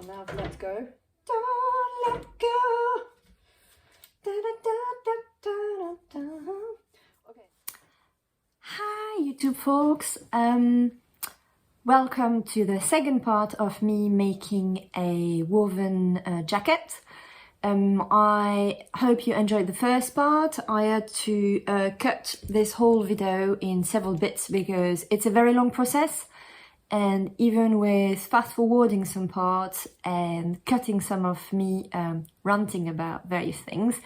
And now I've let go. Don't let go. Da, da, da, da, da, da. Okay. Hi YouTube folks. Welcome to the second part of me making a woven jacket. I hope you enjoyed the first part. I had to cut this whole video in several bits because it's a very long process, and even with fast forwarding some parts and cutting some of me ranting about various things,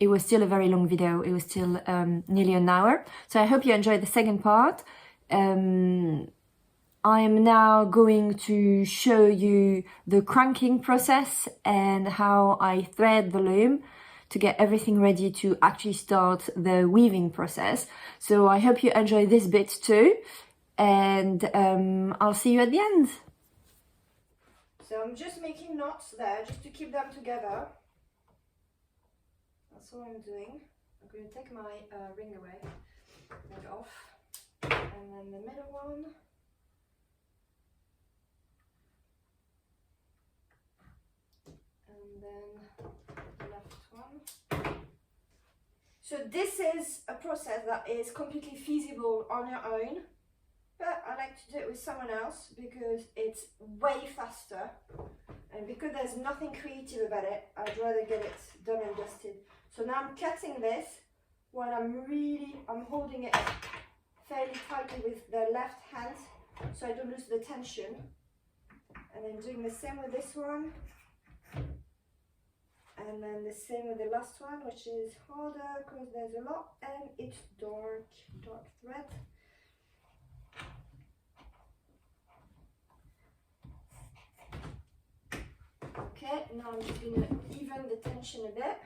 it was still a very long video. It was still nearly an hour. So I hope you enjoyed the second part. I am now going to show you the cranking process and how I thread the loom to get everything ready to actually start the weaving process. So I hope you enjoy this bit too, and I'll see you at the end. So I'm just making knots there just to keep them together. That's all I'm doing. I'm going to take my ring away and off, and then the middle one. And then the left one. So this is a process that is completely feasible on your own, but I like to do it with someone else because it's way faster, and because there's nothing creative about it, I'd rather get it done and dusted. So now I'm cutting this while I'm holding it fairly tightly with the left hand so I don't lose the tension, and then doing the same with this one. And then the same with the last one, which is harder because there's a lot and it's dark thread. Okay, now I'm just going to even the tension a bit.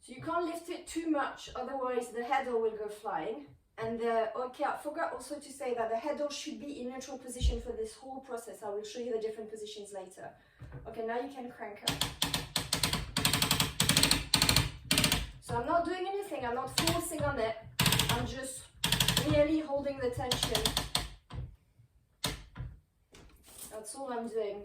So you can't lift it too much, otherwise the heddle will go flying. And okay, I forgot also to say that the heddle should be in neutral position for this whole process. I will show you the different positions later. Okay, now you can crank up. So I'm not doing anything, I'm not forcing on it. I'm just merely holding the tension. That's all I'm doing.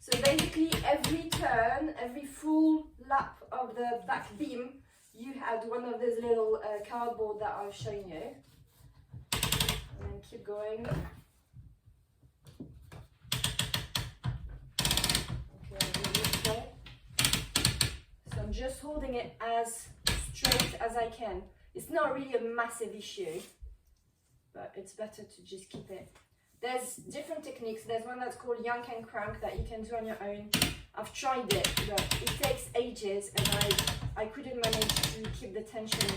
So basically every turn, every full lap of the back beam, you had one of those little cardboard that I've shown you. And then keep going. Okay, this way. So I'm just holding it as straight as I can. It's not really a massive issue, but it's better to just keep it. There's different techniques. There's one that's called yank and crank that you can do on your own. I've tried it, but it takes ages, and I couldn't manage to keep the tension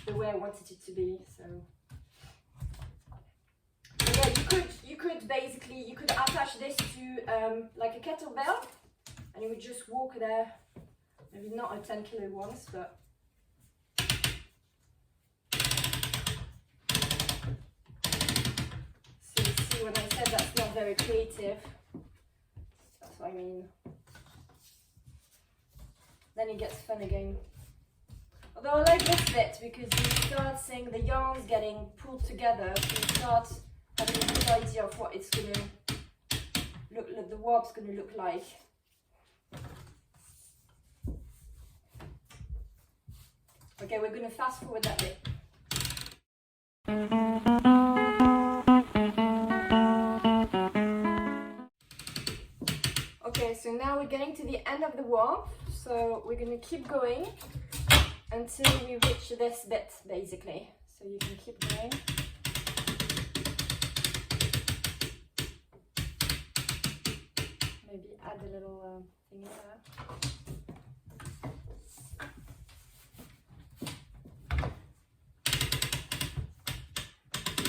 the way I wanted it to be. So yeah, you could basically attach this to like a kettlebell, and you would just walk there. Maybe not a 10-kilo ones, but see when I said that's not very creative. That's what I mean. Then it gets fun again. Although I like this bit because you start seeing the yarns getting pulled together, so you start having a good idea of what it's going to look like, the warp's going to look like. Okay, we're going to fast forward that bit. Okay, so now we're getting to the end of the warp, so we're going to keep going until we reach this bit, basically. So you can keep going. Maybe add a little thing there.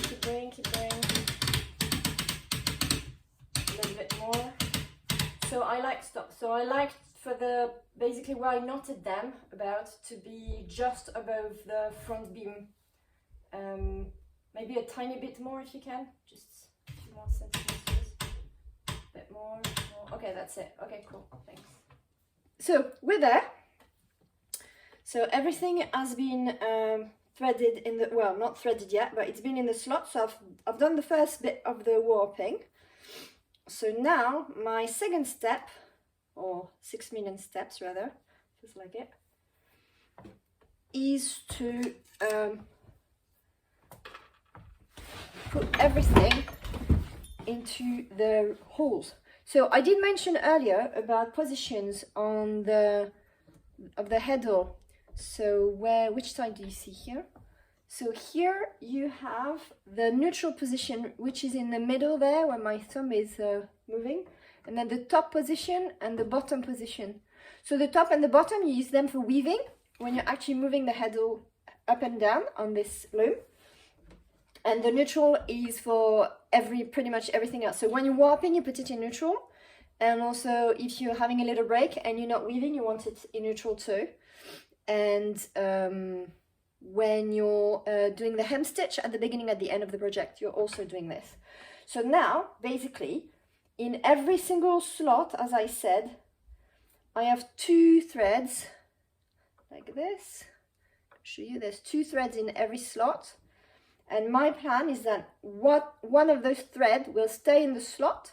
Keep going, keep going. A little bit more. So I like for the, basically where I knotted them about to be just above the front beam. Maybe a tiny bit more if you can, just a few more centimeters, a bit more. Okay, that's it. Okay, cool, thanks. So we're there. So everything has been threaded in the, well, not threaded yet, but it's been in the slot. So I've done the first bit of the warping. So now my second step, or 6 million steps rather, feels like it, is to put everything into the holes. So I did mention earlier about positions on the heddle. So which side do you see here? So here you have the neutral position, which is in the middle there where my thumb is moving, and then the top position and the bottom position. So the top and the bottom, you use them for weaving when you're actually moving the heddle up and down on this loom. And the neutral is for pretty much everything else. So when you're warping, you put it in neutral. And also if you're having a little break and you're not weaving, you want it in neutral too. And when you're doing the hem stitch at the beginning, at the end of the project, you're also doing this. So now, basically, in every single slot, as I said, I have 2 threads like this. I'll show you, there's 2 threads in every slot. And my plan is that one of those threads will stay in the slot,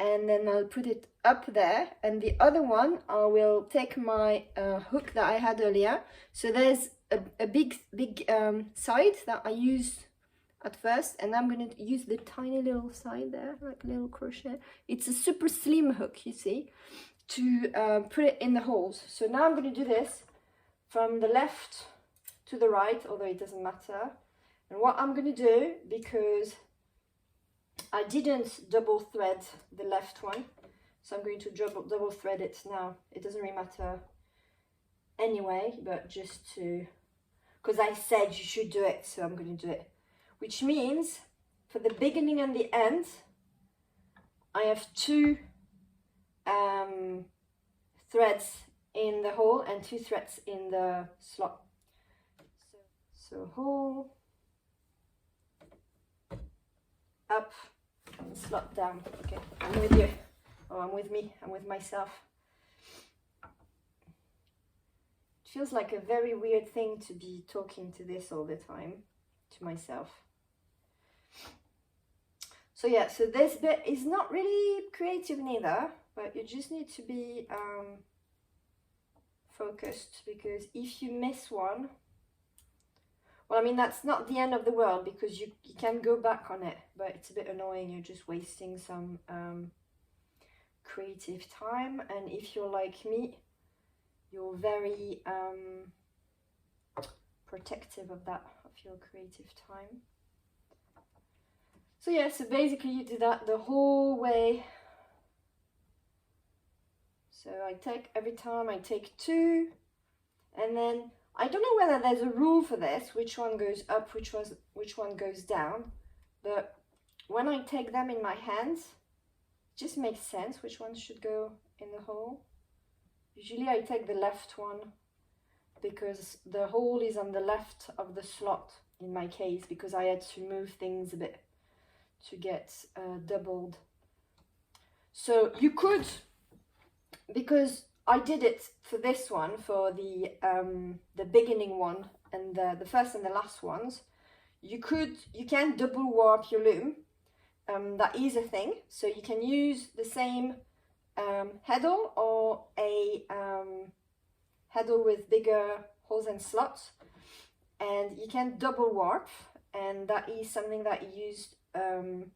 and then I'll put it up there, and the other one I will take my hook that I had earlier. So there's a big side that I used at first, and I'm going to use the tiny little side there, like a little crochet. It's a super slim hook, you see, to put it in the holes. So now I'm going to do this from the left to the right, although it doesn't matter. And what I'm going to do, because I didn't double thread the left one, so I'm going to double thread it now. It doesn't really matter anyway, but just to, because I said you should do it, so I'm going to do it. Which means for the beginning and the end, I have 2 threads in the hole and 2 threads in the slot. So hole, up, and slot down. Okay, I'm with you. Oh, I'm with me. I'm with myself. It feels like a very weird thing to be talking to this all the time, to myself. So yeah, so this bit is not really creative neither, but you just need to be focused, because if you miss one, well, I mean, that's not the end of the world, because you can go back on it, but it's a bit annoying. You're just wasting some creative time. And if you're like me, you're very protective of your creative time. So yeah, so basically you do that the whole way. So every time I take 2, and then I don't know whether there's a rule for this, which one goes up, which one goes down, but when I take them in my hands, it just makes sense which one should go in the hole. Usually I take the left one, because the hole is on the left of the slot in my case, because I had to move things a bit to get doubled. So you could, because I did it for this one, for the beginning one and the first and the last ones, you can double warp your loom. That is a thing. So you can use the same heddle or a heddle with bigger holes and slots, and you can double warp, and that is something that you use in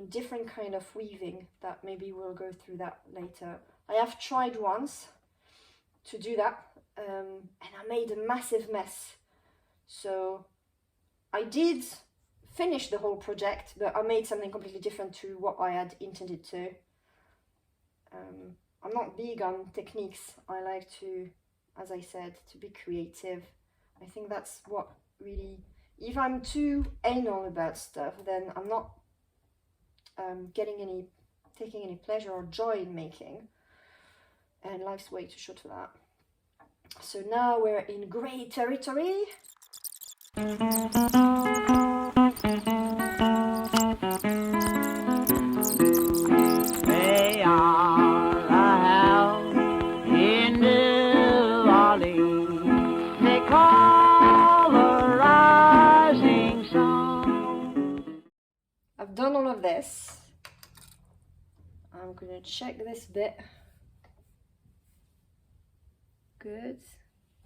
different kind of weaving. That maybe we'll go through that later. I have tried once to do that, and I made a massive mess. So I did finish the whole project, but I made something completely different to what I had intended to. I'm not big on techniques. I like to, as I said, to be creative. I think that's what really, if I'm too anal about stuff, then I'm not taking any pleasure or joy in making. And life's way too short for that. So now we're in grey territory. They are a house in New Orleans. They call her this, I'm gonna check this bit. Good,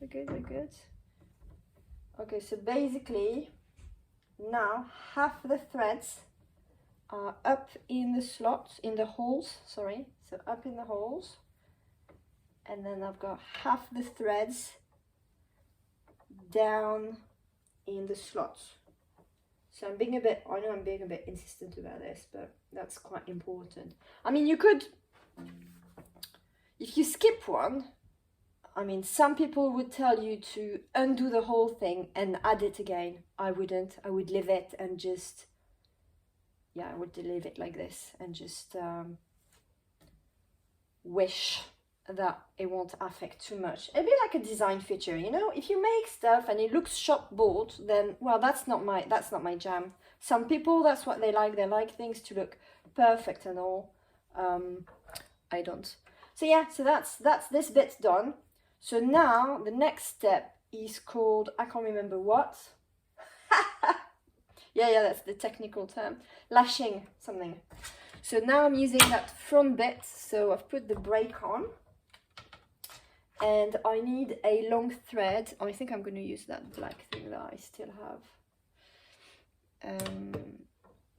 we're good, we're good. Okay, so basically now half the threads are up in the slots, in the holes, sorry, so up in the holes, and then I've got half the threads down in the slots. So I know I'm being a bit insistent about this, but that's quite important. I mean, you could, if you skip one, I mean, some people would tell you to undo the whole thing and add it again. I wouldn't. I would leave it and just, yeah, I would leave it like this and just wish that it won't affect too much. It'd be like a design feature, you know? If you make stuff and it looks shop bought, then, well, that's not my jam. Some people, that's what they like. They like things to look perfect and all. I don't. So yeah, so that's this bit's done. So now the next step is called, I can't remember what. yeah, that's the technical term. Lashing something. So now I'm using that front bit. So I've put the brake on. And I need a long thread. I think I'm going to use that black thing that I still have.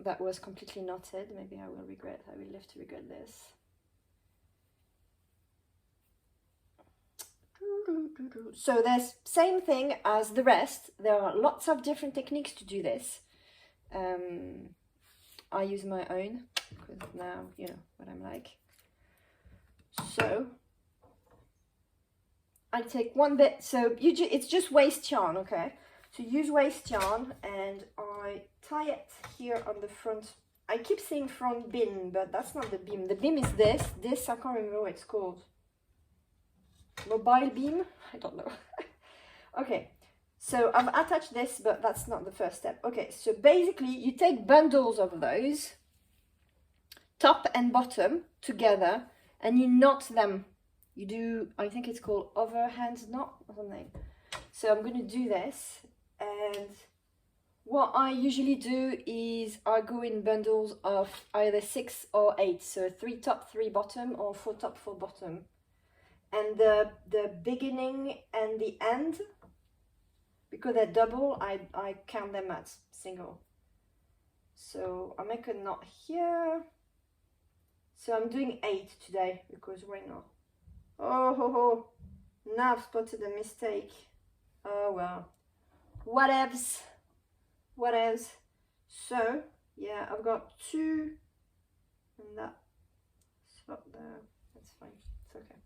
That was completely knotted. Maybe I will live to regret this. So there's same thing as the rest. There are lots of different techniques to do this. I use my own because now you know what I'm like. So I take one bit, so it's just waste yarn, okay? So use waste yarn and I tie it here on the front. I keep saying front beam, but that's not the beam. The beam is this. I can't remember what it's called. Mobile beam? I don't know. Okay, so I've attached this, but that's not the first step. Okay, so basically you take bundles of those, top and bottom together, and you knot them. You do, I think it's called overhand knot or something. So I'm going to do this, and what I usually do is I go in bundles of either 6 or 8, so 3 top, 3 bottom, or 4 top, 4 bottom. And the beginning and the end, because they're double, I count them as single. So I make a knot here. So I'm doing 8 today, because why not? Oh ho ho, now I've spotted a mistake. Oh well, whatevs. So yeah, I've got 2 in that slot there. That's fine, it's okay.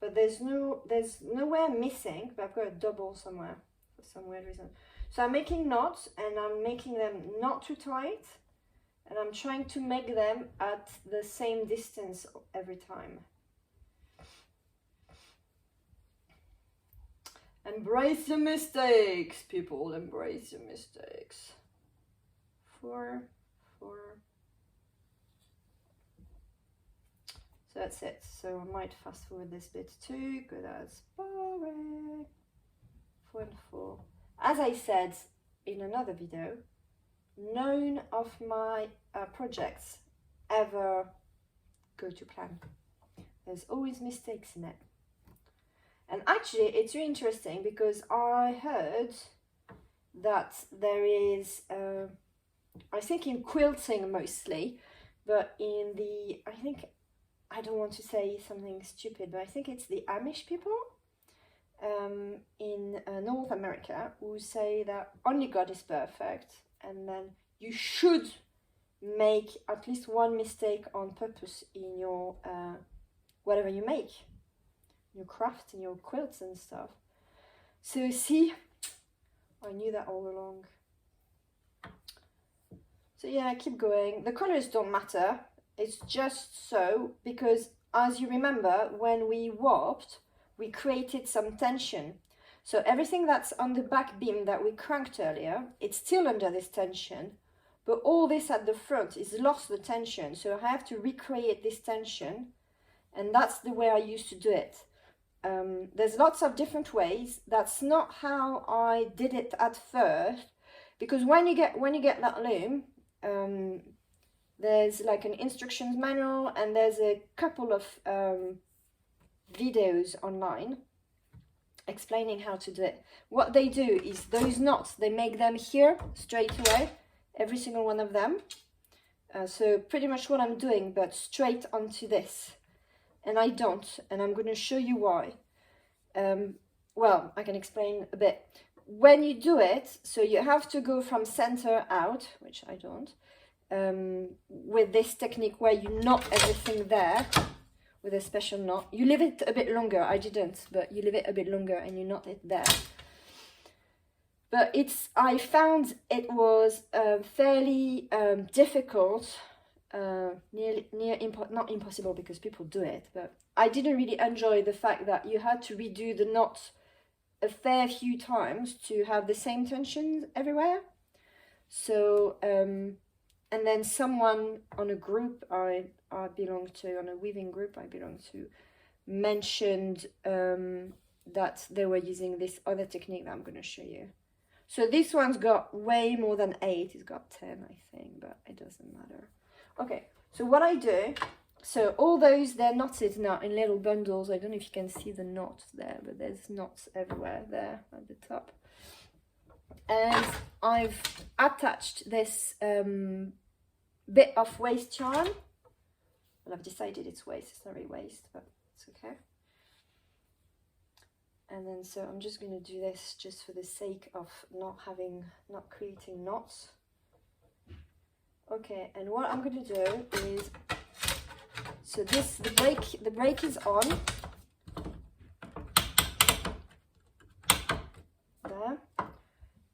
But there's nowhere missing, but I've got a double somewhere for some weird reason. So I'm making knots, and I'm making them not too tight, and I'm trying to make them at the same distance every time. Embrace your mistakes, people, embrace your mistakes. 4. So that's it. So I might fast forward this bit too, because that's boring. 4 and 4. As I said in another video, none of my projects ever go to plan. There's always mistakes in it. And actually it's really interesting, because I heard that there is, I think in quilting mostly, but in the, I don't want to say something stupid, but I think it's the Amish people in North America who say that only God is perfect, and then you should make at least one mistake on purpose in your whatever you make, your craft and your quilts and stuff. So see, I knew that all along. So yeah, keep going. The colors don't matter. It's just so, because as you remember, when we warped, we created some tension. So everything that's on the back beam that we cranked earlier, it's still under this tension, but all this at the front is lost the tension. So I have to recreate this tension, and that's the way I used to do it. There's lots of different ways. That's not how I did it at first, because when you get that loom, there's like an instructions manual, and there's a couple of videos online explaining how to do it. What they do is those knots, they make them here straight away, every single one of them. So pretty much what I'm doing, but straight onto this. And I don't, and I'm going to show you why. Well, I can explain a bit. When you do it, so you have to go from center out, which I don't, with this technique where you knot everything there with a special knot. You leave it a bit longer. I didn't, but you leave it a bit longer and you knot it there. But I found it was fairly difficult, not impossible because people do it, but I didn't really enjoy the fact that you had to redo the knot a fair few times to have the same tension everywhere. So, and then someone on a group I belong to, on a weaving group I belong to, mentioned that they were using this other technique that I'm going to show you. So this one's got way more than 8, it's got 10 I think, but it doesn't matter. Okay, so what I do, so all those, they're knotted now in little bundles. I don't know if you can see the knots there, but there's knots everywhere there at the top. And I've attached this bit of waist yarn. Well, I've decided it's waist, it's not really waist, but it's okay. And then so I'm just going to do this just for the sake of not creating knots. Okay, and what I'm going to do is, so the brake is on. There.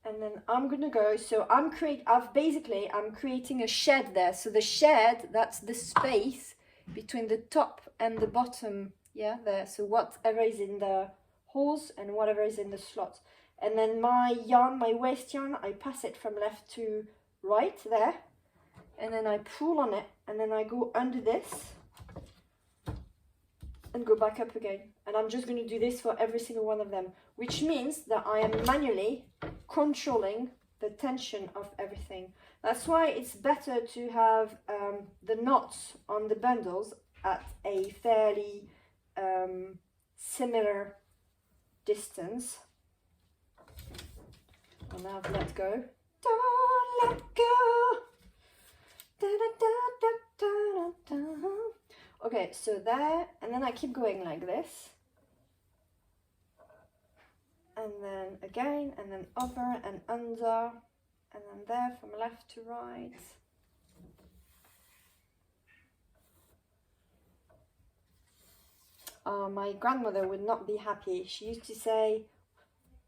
And then I'm going to go, so I'm creating a shed there. So the shed, that's the space between the top and the bottom, yeah, there. So whatever is in the holes and whatever is in the slots. And then my yarn, my waist yarn, I pass it from left to right there. And then I pull on it, and then I go under this and go back up again. And I'm just going to do this for every single one of them, which means that I am manually controlling the tension of everything. That's why it's better to have the knots on the bundles at a fairly similar distance. And now I've let go. Don't let go. Da, da, da, da, da, da. Okay, so there, and then I keep going like this. And then again, and then over and under, and then there from left to right. My grandmother would not be happy. She used to say,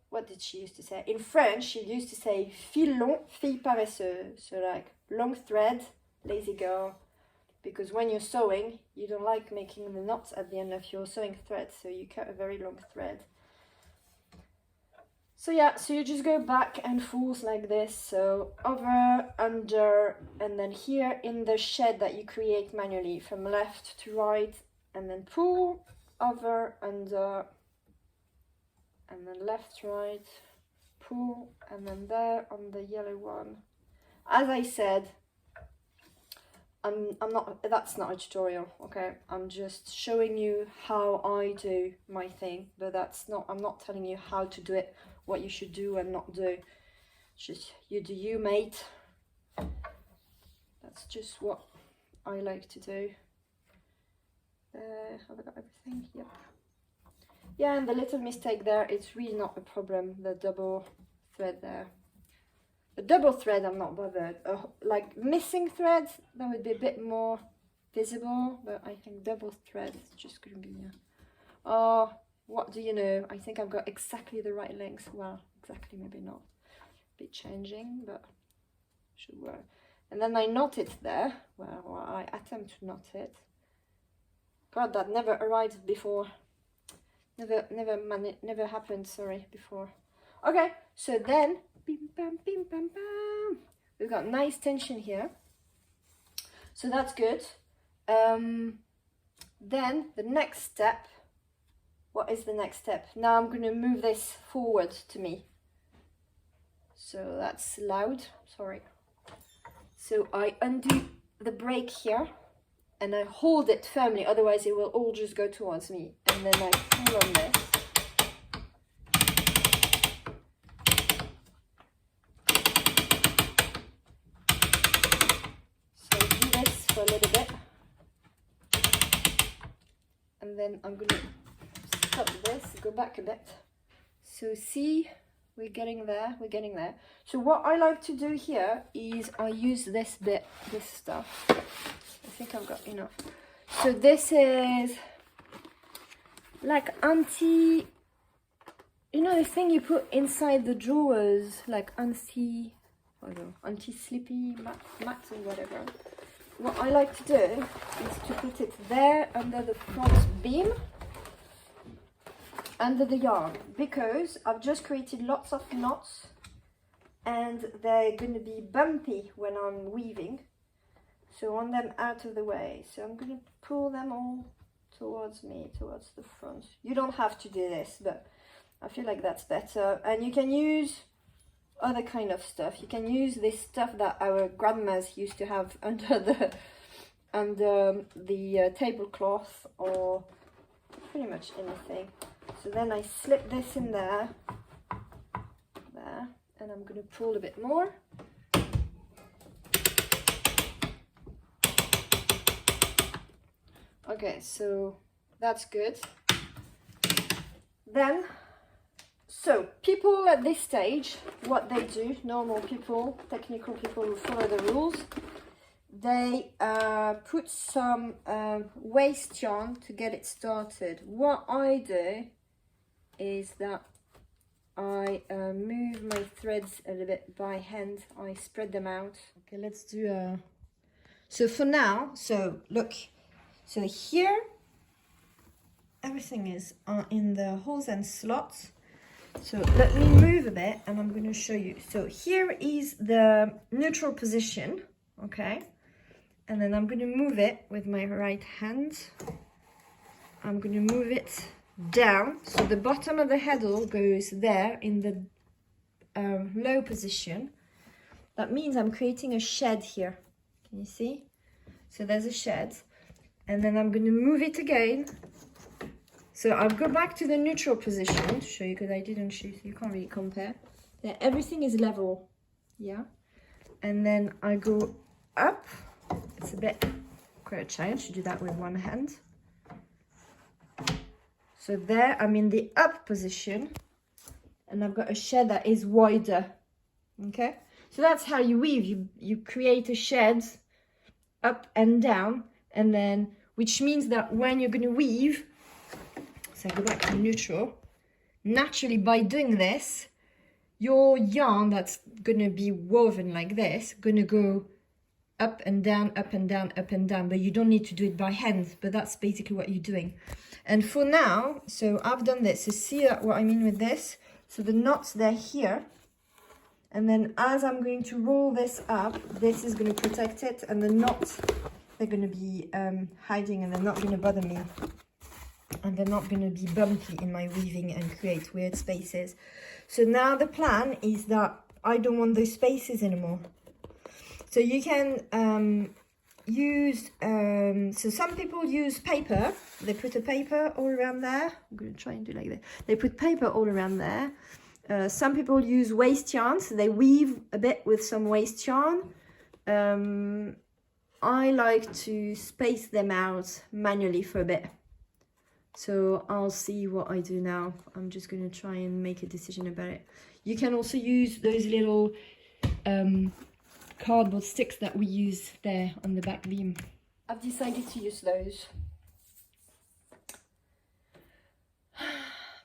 what did she used to say? In French, she used to say fil long, fille paresseuse. So like long thread, lazy girl. Because when you're sewing, you don't like making the knots at the end of your sewing thread. So you cut a very long thread. So yeah, so you just go back and forth like this. So over, under, and then here in the shed that you create manually from left to right, and then pull, over, under, and then left, right, pull, and then there on the yellow one. As I said, that's not a tutorial, okay? I'm just showing you how I do my thing, but I'm not telling you how to do it, what you should do and not do. Just you do you, mate. That's just what I like to do. Have I got everything? Yep. Yeah, and the little mistake there, it's really not a problem, the double thread there. The double thread, I'm not bothered. Like missing threads, that would be a bit more visible, but I think double thread is just going to be... Oh, what do you know? I think I've got exactly the right length. Well, exactly, maybe not. A bit changing, but should work. And then I knot it there. Well, I attempt to knot it. God, that never arrived before. Never happened, sorry, before. Okay, so then, bim, bam, bim, bam, bam. We've got nice tension here. So that's good. Then the next step, what is the next step? Now I'm going to move this forward to me. So that's loud, sorry. So I undo the brake here and I hold it firmly, otherwise it will all just go towards me. And then I pull on this. So do this for a little bit. And then I'm going to stop this, go back a bit. So see, we're getting there, we're getting there. So what I like to do here is I use this bit, this stuff. I think I've got enough. So this is like you know the thing you put inside the drawers, like anti-slippy mats or whatever. What I like to do is to put it there under the front beam, under the yarn, because I've just created lots of knots and they're going to be bumpy when I'm weaving, so I want them out of the way. So I'm going to pull them all towards me, towards the front. You don't have to do this, but I feel like that's better. And you can use other kind of stuff. You can use this stuff that our grandmas used to have under the tablecloth, or pretty much anything. So then I slip this in there, and I'm going to pull a bit more. Okay, so that's good. Then, so people at this stage, what they do, normal people, technical people who follow the rules, they put some waste yarn to get it started. What I do is that I move my threads a little bit by hand. I spread them out. Okay, let's do so for now, so look, so here everything is in the holes and slots. So let me move a bit and I'm going to show you. So here is the neutral position, okay, and then I'm going to move it with my right hand. I'm going to move it down, so the bottom of the heddle goes there in the low position. That means I'm creating a shed here. Can you see? So there's a shed, and then I'm going to move it again. So I'll go back to the neutral position to show you, because I didn't show you, so you can't really compare. Then everything is level, yeah. And then I go up. It's a bit quite a challenge to do that with one hand. So there I'm in the up position, and I've got a shed that is wider. Okay, so that's how you weave. You create a shed up and down, and then, which means that when you're going to weave, so I go back to neutral, naturally by doing this, your yarn that's going to be woven like this, going to go up and down, up and down, up and down, but you don't need to do it by hand, but that's basically what you're doing. And for now, so I've done this, so see what I mean with this? So the knots, they're here, and then as I'm going to roll this up, this is going to protect it, and the knots, they're going to be hiding, and they're not going to bother me, and they're not going to be bumpy in my weaving and create weird spaces. So now the plan is that I don't want those spaces anymore. So you can use, so some people use paper. They put a paper all around there. I'm going to try and do like that. They put paper all around there. Some people use waste yarn, so they weave a bit with some waste yarn. I like to space them out manually for a bit. So I'll see what I do now. I'm just going to try and make a decision about it. You can also use those little cardboard sticks that we use there on the back beam. I've decided to use those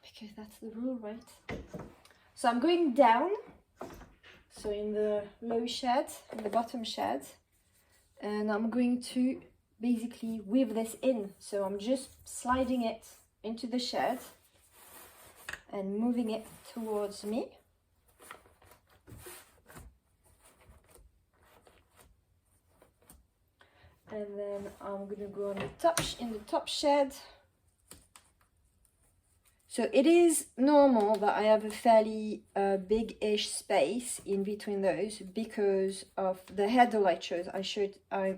because that's the rule, right? So I'm going down, so in the low shed, in the bottom shed, and I'm going to basically weave this in. So I'm just sliding it into the shed and moving it towards me. And then I'm gonna go on the top, in the top shed. So it is normal that I have a fairly big-ish space in between those because of the heddle I chose. I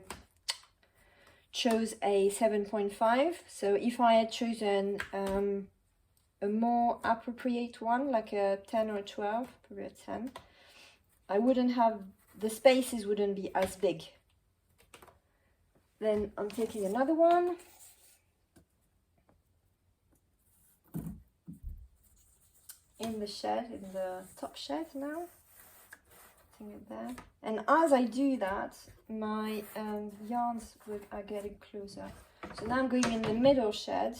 chose a 7.5. So if I had chosen a more appropriate one, like a 10 or 12, probably a 10, I wouldn't have, the spaces wouldn't be as big. Then I'm taking another one. In the shed, in the top shed now. Putting it there. And as I do that, my yarns are getting closer. So now I'm going in the middle shed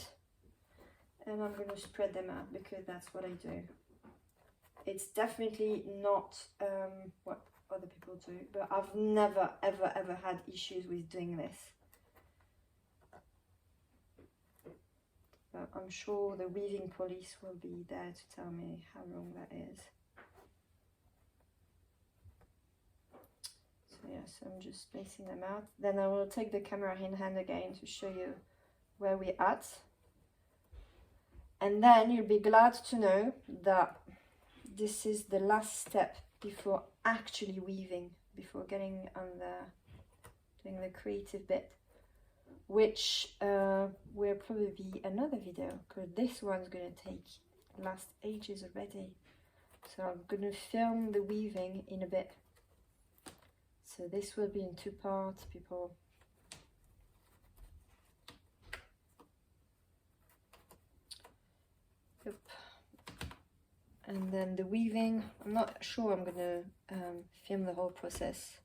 and I'm going to spread them out because that's what I do. It's definitely not what other people do, but I've never ever had issues with doing this. But I'm sure the weaving police will be there to tell me how wrong that is. So yes, I'm just spacing them out. Then I will take the camera in hand again to show you where we're at. And then you'll be glad to know that this is the last step before actually weaving, before getting on doing the creative bit, which will probably be another video because this one's going to last ages already. So I'm going to film the weaving in a bit. So this will be in 2 parts, people. Yep. And then the weaving, I'm not sure I'm going to film the whole process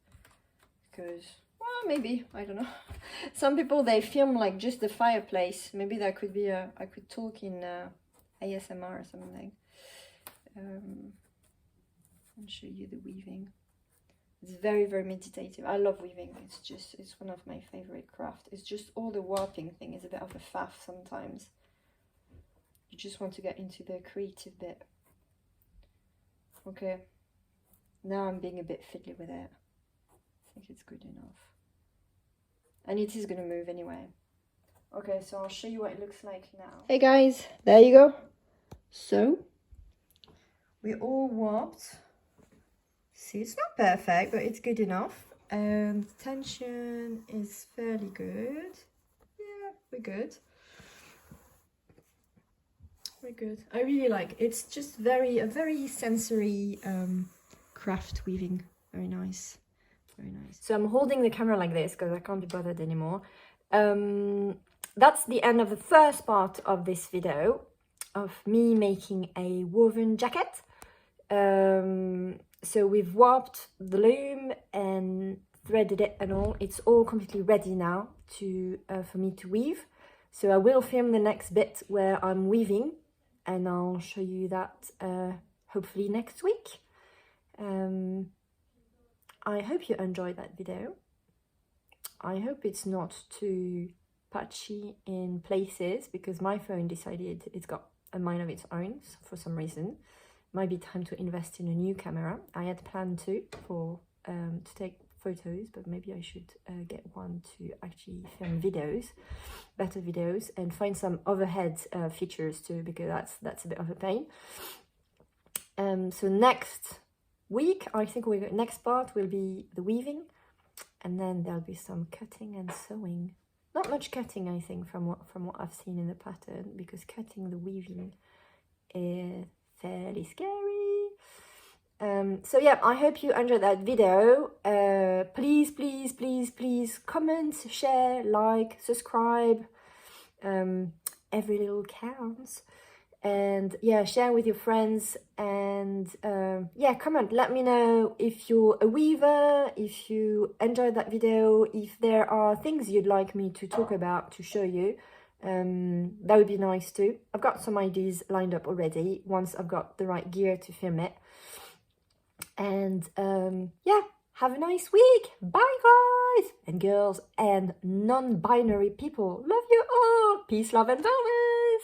because, well, maybe, I don't know. Some people, they film like just the fireplace. Maybe that could be I could talk in ASMR or something. And show you the weaving. It's very, very meditative. I love weaving. It's one of my favorite crafts. It's just all the warping thing is a bit of a faff sometimes. You just want to get into the creative bit. Okay, now I'm being a bit fiddly with it. I think it's good enough. And it is going to move anyway. Okay, so I'll show you what it looks like now. Hey guys, there you go. So, we're all warped. See, it's not perfect, but it's good enough. And tension is fairly good. Yeah, we're good. We're good. I really like it. It's just a very sensory craft weaving. Very nice. Very nice. So I'm holding the camera like this because I can't be bothered anymore. That's the end of the first part of this video of me making a woven jacket. So we've warped the loom and threaded it and all. It's all completely ready now for me to weave. So I will film the next bit where I'm weaving. And I'll show you that hopefully next week. I hope you enjoyed that video. I hope it's not too patchy in places because my phone decided it's got a mind of its own for some reason. Might be time to invest in a new camera. I had planned to take photos, but maybe I should get one to actually film videos, better videos, and find some overhead features too, because that's a bit of a pain. So next week, I think next part will be the weaving, and then there'll be some cutting and sewing. Not much cutting, I think, from what I've seen in the pattern, because cutting the weaving is fairly scary. So yeah, I hope you enjoyed that video. Please comment, share, like, subscribe. Every little counts. And yeah, share with your friends. And yeah, comment, let me know if you're a weaver, if you enjoyed that video, if there are things you'd like me to talk about, to show you. That would be nice too. I've got some ideas lined up already once I've got the right gear to film it. And yeah, have a nice week. Bye guys and girls and non-binary people. Love you all. Peace, love and Vulvas.